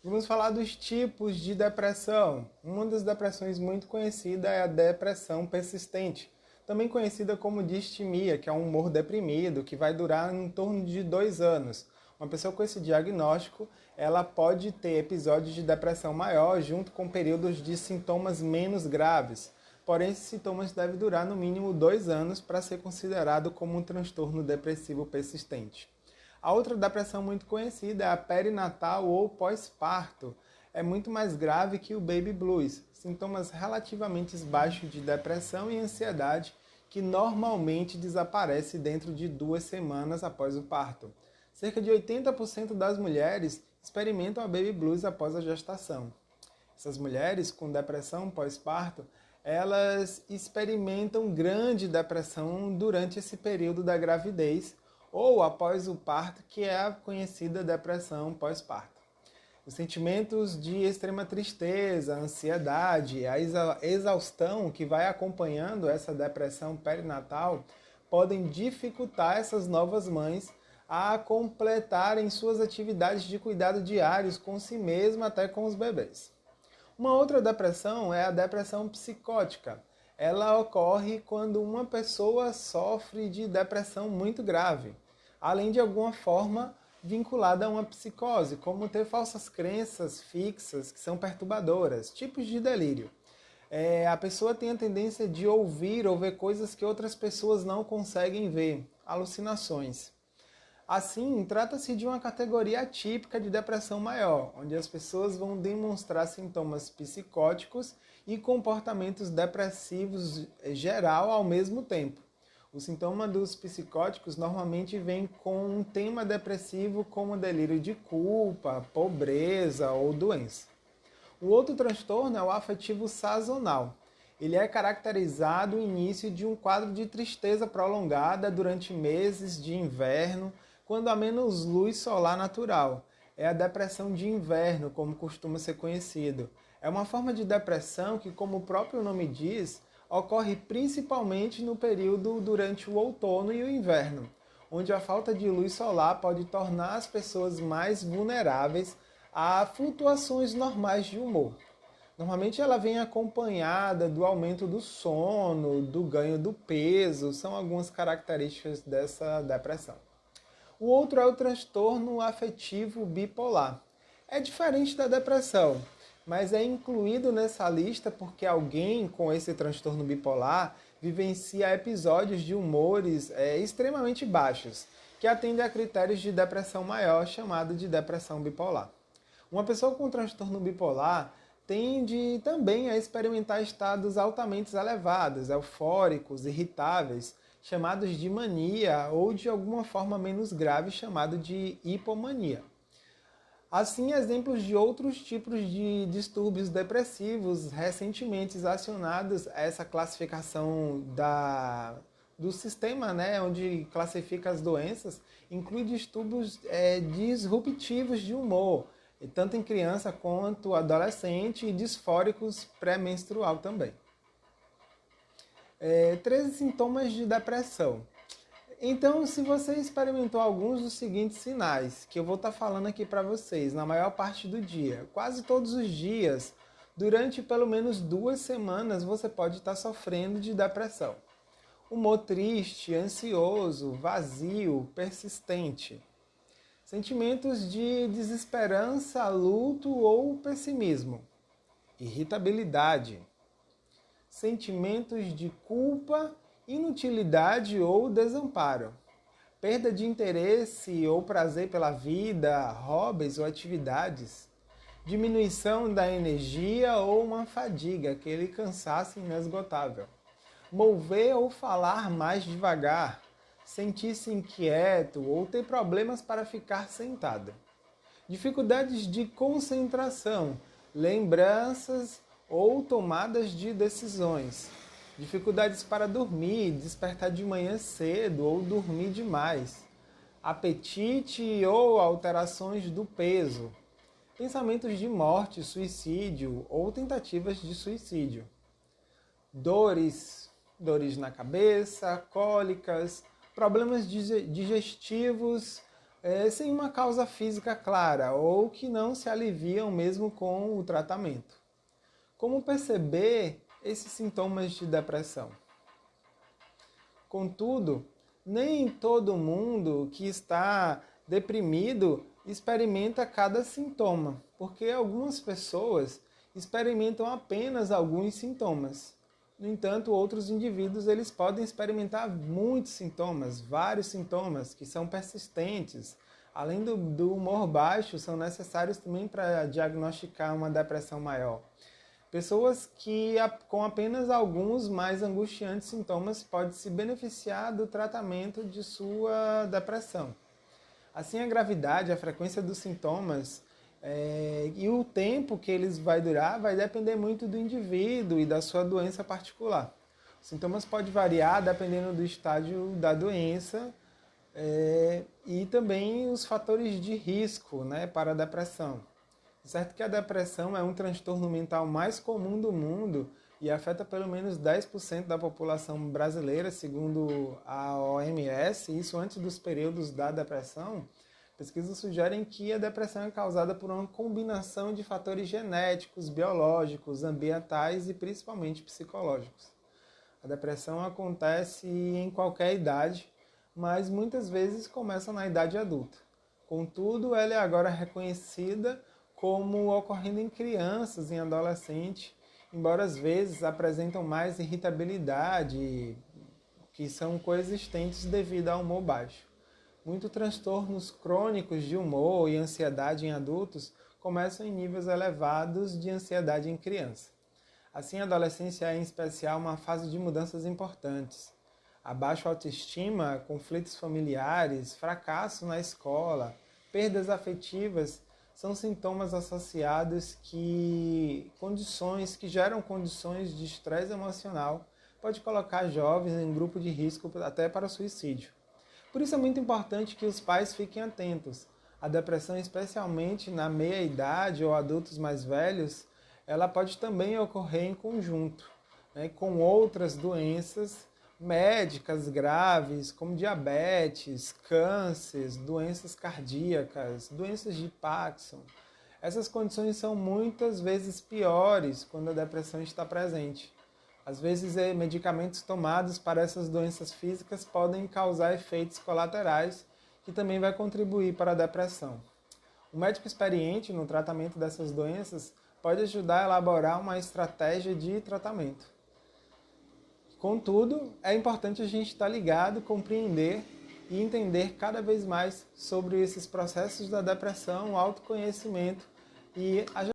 Vamos falar dos tipos de depressão. Uma das depressões muito conhecida é a depressão persistente, também conhecida como distimia, que é um humor deprimido que vai durar em torno de 2 anos. Uma pessoa com esse diagnóstico, ela pode ter episódios de depressão maior junto com períodos de sintomas menos graves. Porém, esses sintomas devem durar no mínimo 2 anos para ser considerado como um transtorno depressivo persistente. A outra depressão muito conhecida é a perinatal ou pós-parto. É muito mais grave que o baby blues, sintomas relativamente baixos de depressão e ansiedade que normalmente desaparece dentro de 2 semanas após o parto. Cerca de 80% das mulheres experimentam a baby blues após a gestação. Essas mulheres com depressão pós-parto, elas experimentam grande depressão durante esse período da gravidez ou após o parto, que é a conhecida depressão pós-parto. Os sentimentos de extrema tristeza, ansiedade, a exaustão que vai acompanhando essa depressão perinatal podem dificultar essas novas mães a completarem suas atividades de cuidado diários com si mesma até com os bebês. Uma outra depressão é a depressão psicótica. Ela ocorre quando uma pessoa sofre de depressão muito grave, além de alguma forma vinculada a uma psicose, como ter falsas crenças fixas que são perturbadoras, tipos de delírio. A pessoa tem a tendência de ouvir ou ver coisas que outras pessoas não conseguem ver, alucinações. Assim, trata-se de uma categoria atípica de depressão maior, onde as pessoas vão demonstrar sintomas psicóticos e comportamentos depressivos geral ao mesmo tempo. O sintoma dos psicóticos normalmente vem com um tema depressivo como delírio de culpa, pobreza ou doença. O outro transtorno é o afetivo sazonal. Ele é caracterizado no início de um quadro de tristeza prolongada durante meses de inverno, quando há menos luz solar natural. É a depressão de inverno, como costuma ser conhecido. É uma forma de depressão que, como o próprio nome diz, ocorre principalmente no período durante o outono e o inverno, onde a falta de luz solar pode tornar as pessoas mais vulneráveis a flutuações normais de humor. Normalmente ela vem acompanhada do aumento do sono, do ganho do peso, são algumas características dessa depressão. O outro é o transtorno afetivo bipolar. É diferente da depressão, mas é incluído nessa lista porque alguém com esse transtorno bipolar vivencia episódios de humores extremamente baixos, que atendem a critérios de depressão maior, chamado de depressão bipolar. Uma pessoa com transtorno bipolar tende também a experimentar estados altamente elevados, eufóricos, irritáveis, chamados de mania ou de alguma forma menos grave chamado de hipomania. Assim, exemplos de outros tipos de distúrbios depressivos recentemente acionados a essa classificação do sistema, onde classifica as doenças, inclui distúrbios disruptivos de humor, tanto em criança quanto adolescente, e disfóricos pré-menstrual também. 13 sintomas de depressão. Então, se você experimentou alguns dos seguintes sinais, que eu vou estar falando aqui para vocês, na maior parte do dia, quase todos os dias, durante pelo menos 2 semanas, você pode estar sofrendo de depressão. Humor triste, ansioso, vazio, persistente. Sentimentos de desesperança, luto ou pessimismo. Irritabilidade. Sentimentos de culpa, inutilidade ou desamparo. Perda de interesse ou prazer pela vida, hobbies ou atividades. Diminuição da energia ou uma fadiga, aquele cansaço inesgotável. Mover ou falar mais devagar. Sentir-se inquieto ou ter problemas para ficar sentado. Dificuldades de concentração, lembranças ou tomadas de decisões. Dificuldades para dormir, despertar de manhã cedo ou dormir demais. Apetite ou alterações do peso. Pensamentos de morte, suicídio ou tentativas de suicídio. Dores na cabeça, cólicas, problemas digestivos, sem uma causa física clara ou que não se aliviam mesmo com o tratamento. Como perceber esses sintomas de depressão? Contudo, nem todo mundo que está deprimido experimenta cada sintoma, porque algumas pessoas experimentam apenas alguns sintomas. No entanto, outros indivíduos eles podem experimentar muitos sintomas, vários sintomas que são persistentes. Além do humor baixo, são necessários também para diagnosticar uma depressão maior. Pessoas que com apenas alguns mais angustiantes sintomas podem se beneficiar do tratamento de sua depressão. Assim, a gravidade, a frequência dos sintomas e o tempo que eles vai durar vai depender muito do indivíduo e da sua doença particular. Os sintomas podem variar dependendo do estágio da doença e também os fatores de risco, né, para a depressão. Certo que a depressão é um transtorno mental mais comum do mundo e afeta pelo menos 10% da população brasileira, segundo a OMS, isso antes dos períodos da depressão. Pesquisas sugerem que a depressão é causada por uma combinação de fatores genéticos, biológicos, ambientais e principalmente psicológicos. A depressão acontece em qualquer idade, mas muitas vezes começa na idade adulta. Contudo, ela é agora reconhecida como ocorrendo em crianças e adolescentes, embora às vezes apresentam mais irritabilidade, que são coexistentes devido ao humor baixo. Muitos transtornos crônicos de humor e ansiedade em adultos começam em níveis elevados de ansiedade em criança. Assim, a adolescência é em especial uma fase de mudanças importantes. A baixa autoestima, conflitos familiares, fracasso na escola, perdas afetivas são sintomas associados que geram condições de estresse emocional, pode colocar jovens em grupo de risco até para suicídio. Por isso é muito importante que os pais fiquem atentos. A depressão, especialmente na meia-idade ou adultos mais velhos, ela pode também ocorrer em conjunto, né, com outras doenças médicas graves, como diabetes, cânceres, doenças cardíacas, doenças de Parkinson. Essas condições são muitas vezes piores quando a depressão está presente. Às vezes, medicamentos tomados para essas doenças físicas podem causar efeitos colaterais que também vai contribuir para a depressão. O médico experiente no tratamento dessas doenças pode ajudar a elaborar uma estratégia de tratamento. Contudo, é importante a gente estar ligado, compreender e entender cada vez mais sobre esses processos da depressão, o autoconhecimento e a